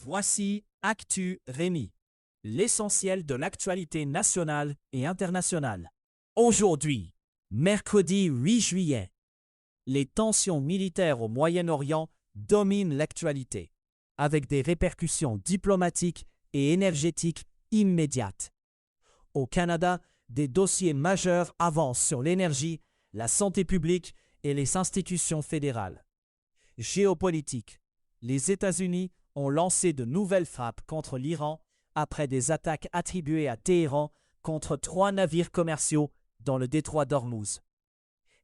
Voici Actu Rémi, l'essentiel de l'actualité nationale et internationale. Aujourd'hui, mercredi 8 juillet, les tensions militaires au Moyen-Orient dominent l'actualité, avec des répercussions diplomatiques et énergétiques immédiates. Au Canada, des dossiers majeurs avancent sur l'énergie, la santé publique et les institutions fédérales. Géopolitique. Les États-Unis ont lancé de nouvelles frappes contre l'Iran après des attaques attribuées à Téhéran contre 3 navires commerciaux dans le détroit d'Ormuz.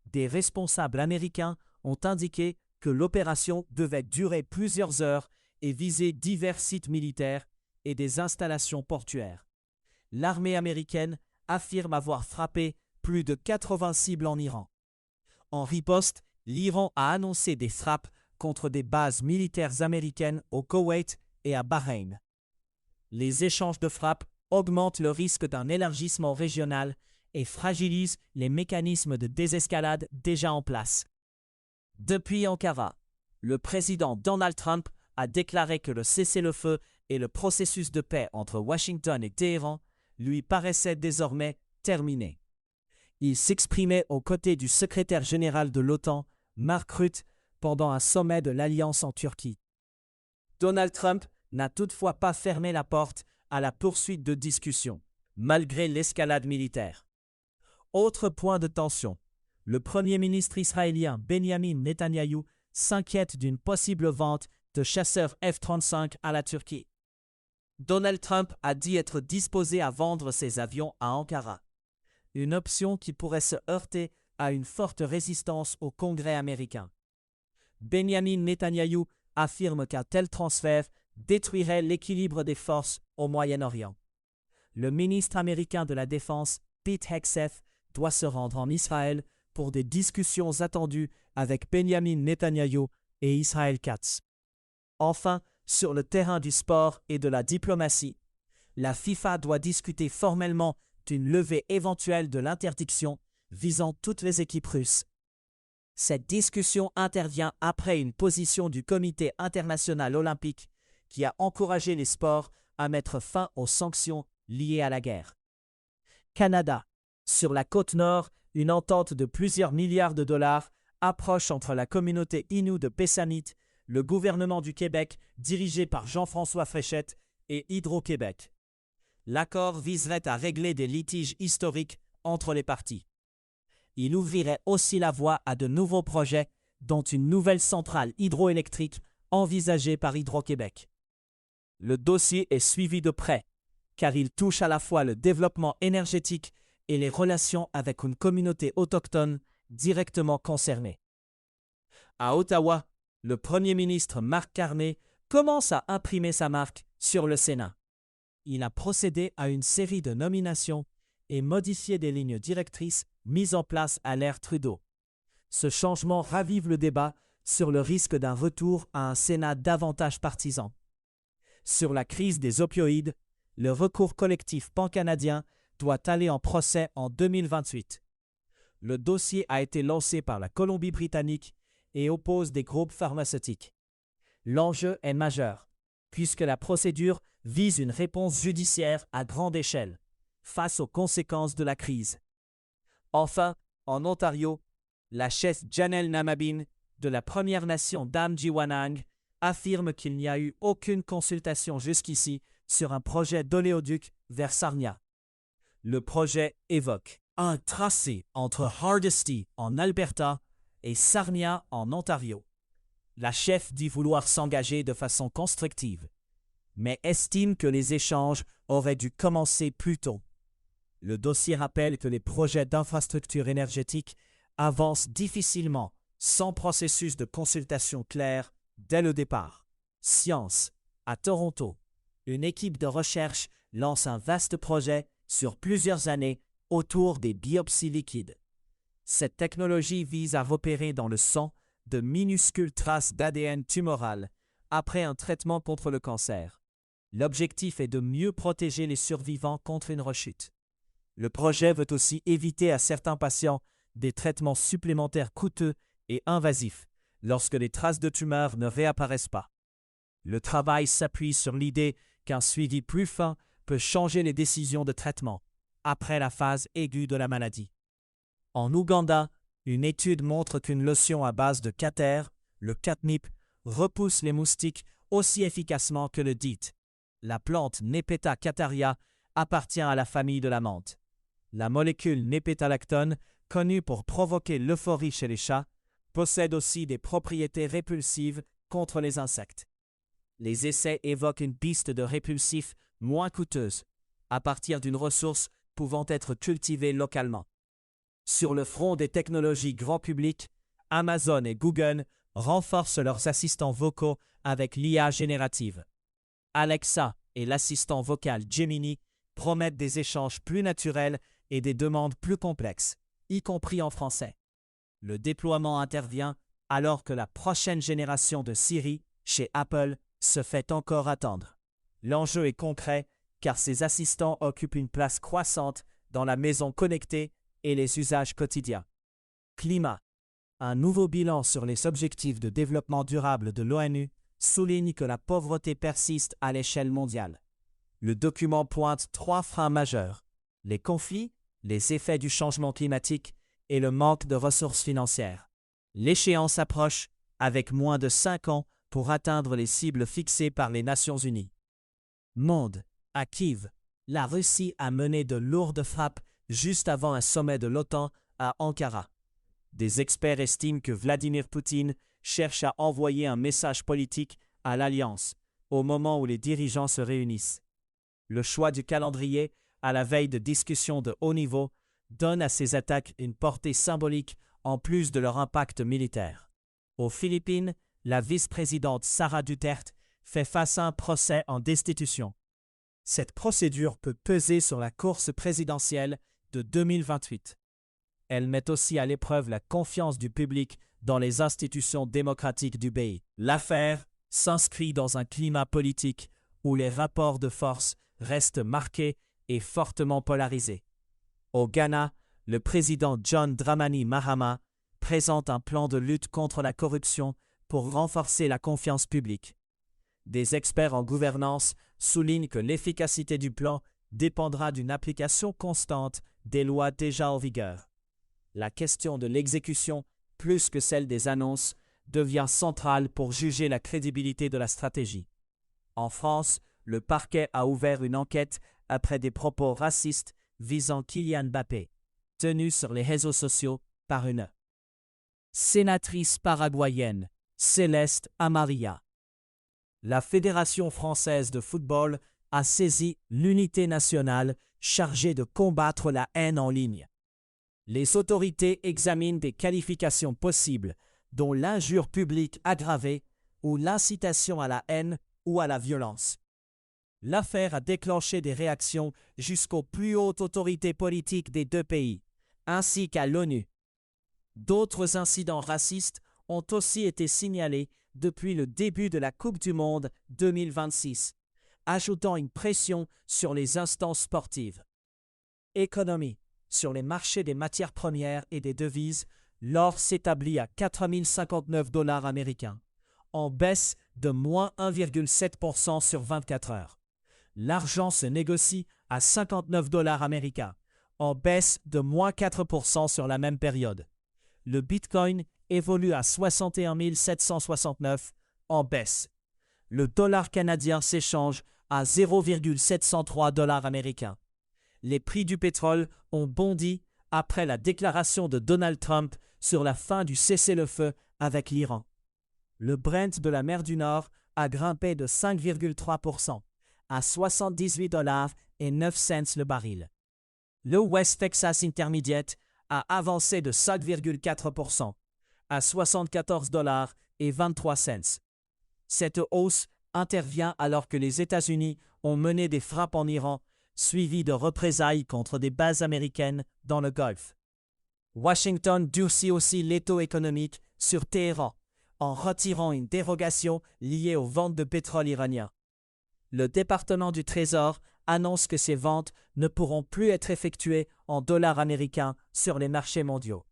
Des responsables américains ont indiqué que l'opération devait durer plusieurs heures et viser divers sites militaires et des installations portuaires. L'armée américaine affirme avoir frappé plus de 80 cibles en Iran. En riposte, l'Iran a annoncé des frappes contre des bases militaires américaines au Koweït et à Bahreïn. Les échanges de frappes augmentent le risque d'un élargissement régional et fragilisent les mécanismes de désescalade déjà en place. Depuis Ankara, le président Donald Trump a déclaré que le cessez-le-feu et le processus de paix entre Washington et Téhéran lui paraissaient désormais terminés. Il s'exprimait aux côtés du secrétaire général de l'OTAN, Mark Rutte, pendant un sommet de l'Alliance en Turquie. Donald Trump n'a toutefois pas fermé la porte à la poursuite de discussions, malgré l'escalade militaire. Autre point de tension, le Premier ministre israélien Benjamin Netanyahou s'inquiète d'une possible vente de chasseurs F-35 à la Turquie. Donald Trump a dit être disposé à vendre ses avions à Ankara, une option qui pourrait se heurter à une forte résistance au Congrès américain. Benjamin Netanyahou affirme qu'un tel transfert détruirait l'équilibre des forces au Moyen-Orient. Le ministre américain de la Défense, Pete Hegseth, doit se rendre en Israël pour des discussions attendues avec Benjamin Netanyahou et Israël Katz. Enfin, sur le terrain du sport et de la diplomatie, la FIFA doit discuter formellement d'une levée éventuelle de l'interdiction visant toutes les équipes russes. Cette discussion intervient après une position du Comité international olympique qui a encouragé les sports à mettre fin aux sanctions liées à la guerre. Canada. Sur la côte nord, une entente de plusieurs milliards de dollars approche entre la communauté Innu de Pessamit, le gouvernement du Québec, dirigé par Jean-François Fréchette, et Hydro-Québec. L'accord viserait à régler des litiges historiques entre les parties. Il ouvrirait aussi la voie à de nouveaux projets, dont une nouvelle centrale hydroélectrique envisagée par Hydro-Québec. Le dossier est suivi de près, car il touche à la fois le développement énergétique et les relations avec une communauté autochtone directement concernée. À Ottawa, le Premier ministre Marc Carney commence à imprimer sa marque sur le Sénat. Il a procédé à une série de nominations et modifié des lignes directrices mises en place à l'ère Trudeau. Ce changement ravive le débat sur le risque d'un retour à un Sénat davantage partisan. Sur la crise des opioïdes, le recours collectif pan-canadien doit aller en procès en 2028. Le dossier a été lancé par la Colombie-Britannique et oppose des groupes pharmaceutiques. L'enjeu est majeur, puisque la procédure vise une réponse judiciaire à grande échelle, face aux conséquences de la crise. Enfin, en Ontario, la chef Janelle Namabin de la Première Nation d'Amjiwanang affirme qu'il n'y a eu aucune consultation jusqu'ici sur un projet d'oléoduc vers Sarnia. Le projet évoque un tracé entre Hardisty en Alberta et Sarnia en Ontario. La chef dit vouloir s'engager de façon constructive, mais estime que les échanges auraient dû commencer plus tôt. Le dossier rappelle que les projets d'infrastructure énergétique avancent difficilement sans processus de consultation clair dès le départ. Science. À Toronto, une équipe de recherche lance un vaste projet sur plusieurs années autour des biopsies liquides. Cette technologie vise à repérer dans le sang de minuscules traces d'ADN tumoral après un traitement contre le cancer. L'objectif est de mieux protéger les survivants contre une rechute. Le projet veut aussi éviter à certains patients des traitements supplémentaires coûteux et invasifs lorsque les traces de tumeurs ne réapparaissent pas. Le travail s'appuie sur l'idée qu'un suivi plus fin peut changer les décisions de traitement après la phase aiguë de la maladie. En Ouganda, une étude montre qu'une lotion à base de cather, le catnip, repousse les moustiques aussi efficacement que le DEET. La plante Nepeta cataria appartient à la famille de la menthe. La molécule népetalactone, connue pour provoquer l'euphorie chez les chats, possède aussi des propriétés répulsives contre les insectes. Les essais évoquent une piste de répulsif moins coûteuse, à partir d'une ressource pouvant être cultivée localement. Sur le front des technologies grand public, Amazon et Google renforcent leurs assistants vocaux avec l'IA générative. Alexa et l'assistant vocal Gemini promettent des échanges plus naturels et des demandes plus complexes, y compris en français. Le déploiement intervient alors que la prochaine génération de Siri, chez Apple, se fait encore attendre. L'enjeu est concret car ces assistants occupent une place croissante dans la maison connectée et les usages quotidiens. Climat. Un nouveau bilan sur les objectifs de développement durable de l'ONU souligne que la pauvreté persiste à l'échelle mondiale. Le document pointe 3 freins majeurs: les conflits, les effets du changement climatique et le manque de ressources financières. L'échéance approche, avec moins de 5 ans pour atteindre les cibles fixées par les Nations Unies. Monde. À Kiev, la Russie a mené de lourdes frappes juste avant un sommet de l'OTAN à Ankara. Des experts estiment que Vladimir Poutine cherche à envoyer un message politique à l'Alliance au moment où les dirigeants se réunissent. Le choix du calendrier, à la veille de discussions de haut niveau, donne à ces attaques une portée symbolique en plus de leur impact militaire. Aux Philippines, la vice-présidente Sara Duterte fait face à un procès en destitution. Cette procédure peut peser sur la course présidentielle de 2028. Elle met aussi à l'épreuve la confiance du public dans les institutions démocratiques du pays. L'affaire s'inscrit dans un climat politique où les rapports de force restent marqués et fortement polarisés. Au Ghana, le président John Dramani Mahama présente un plan de lutte contre la corruption pour renforcer la confiance publique. Des experts en gouvernance soulignent que l'efficacité du plan dépendra d'une application constante des lois déjà en vigueur. La question de l'exécution, plus que celle des annonces, devient centrale pour juger la crédibilité de la stratégie. En France, le parquet a ouvert une enquête après des propos racistes visant Kylian Mbappé, tenus sur les réseaux sociaux par une sénatrice paraguayenne, Céleste Amaria. La Fédération française de football a saisi l'unité nationale chargée de combattre la haine en ligne. Les autorités examinent des qualifications possibles, dont l'injure publique aggravée ou l'incitation à la haine ou à la violence. L'affaire a déclenché des réactions jusqu'aux plus hautes autorités politiques des deux pays, ainsi qu'à l'ONU. D'autres incidents racistes ont aussi été signalés depuis le début de la Coupe du Monde 2026, ajoutant une pression sur les instances sportives. Économie. Sur les marchés des matières premières et des devises, l'or s'établit à 4 059 $ américains, en baisse de moins 1,7% sur 24 heures. L'argent se négocie à 59 $ américains, en baisse de moins 4% sur la même période. Le Bitcoin évolue à 61 769, en baisse. Le dollar canadien s'échange à 0,703 $ américains. Les prix du pétrole ont bondi après la déclaration de Donald Trump sur la fin du cessez-le-feu avec l'Iran. Le Brent de la mer du Nord a grimpé de 5,3% à 78,09 $ le baril. Le West Texas Intermediate a avancé de 5,4% à 74,23 $. Cette hausse intervient alors que les États-Unis ont mené des frappes en Iran, suivies de représailles contre des bases américaines dans le Golfe. Washington durcit aussi l'étau économique sur Téhéran en retirant une dérogation liée aux ventes de pétrole iranien. Le département du Trésor annonce que ces ventes ne pourront plus être effectuées en dollars américains sur les marchés mondiaux.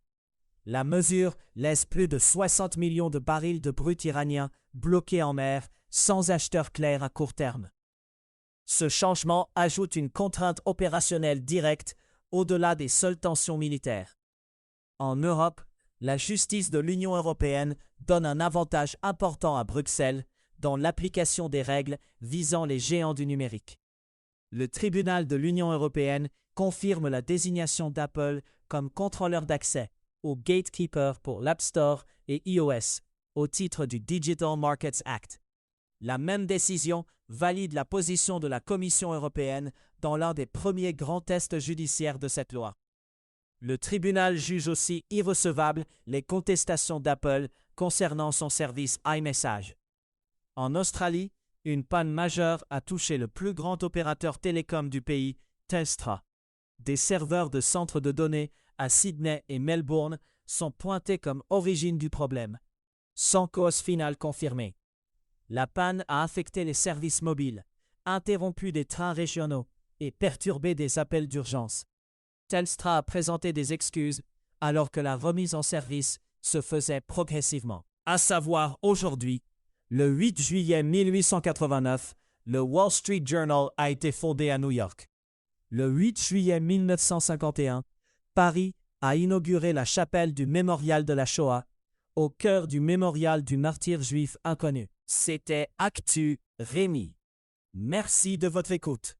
La mesure laisse plus de 60 millions de barils de brut iranien bloqués en mer sans acheteur clair à court terme. Ce changement ajoute une contrainte opérationnelle directe au-delà des seules tensions militaires. En Europe, la justice de l'Union européenne donne un avantage important à Bruxelles dans l'application des règles visant les géants du numérique. Le tribunal de l'Union européenne confirme la désignation d'Apple comme contrôleur d'accès au gatekeeper pour l'App Store et iOS au titre du Digital Markets Act. La même décision valide la position de la Commission européenne dans l'un des premiers grands tests judiciaires de cette loi. Le tribunal juge aussi irrecevables les contestations d'Apple concernant son service iMessage. En Australie, une panne majeure a touché le plus grand opérateur télécom du pays, Telstra. Des serveurs de centres de données à Sydney et Melbourne sont pointés comme origine du problème, sans cause finale confirmée. La panne a affecté les services mobiles, interrompu des trains régionaux et perturbé des appels d'urgence. Telstra a présenté des excuses alors que la remise en service se faisait progressivement. À savoir aujourd'hui, le 8 juillet 1889, le Wall Street Journal a été fondé à New York. Le 8 juillet 1951, Paris a inauguré la chapelle du mémorial de la Shoah, au cœur du mémorial du martyr juif inconnu. C'était Actu Rémi. Merci de votre écoute.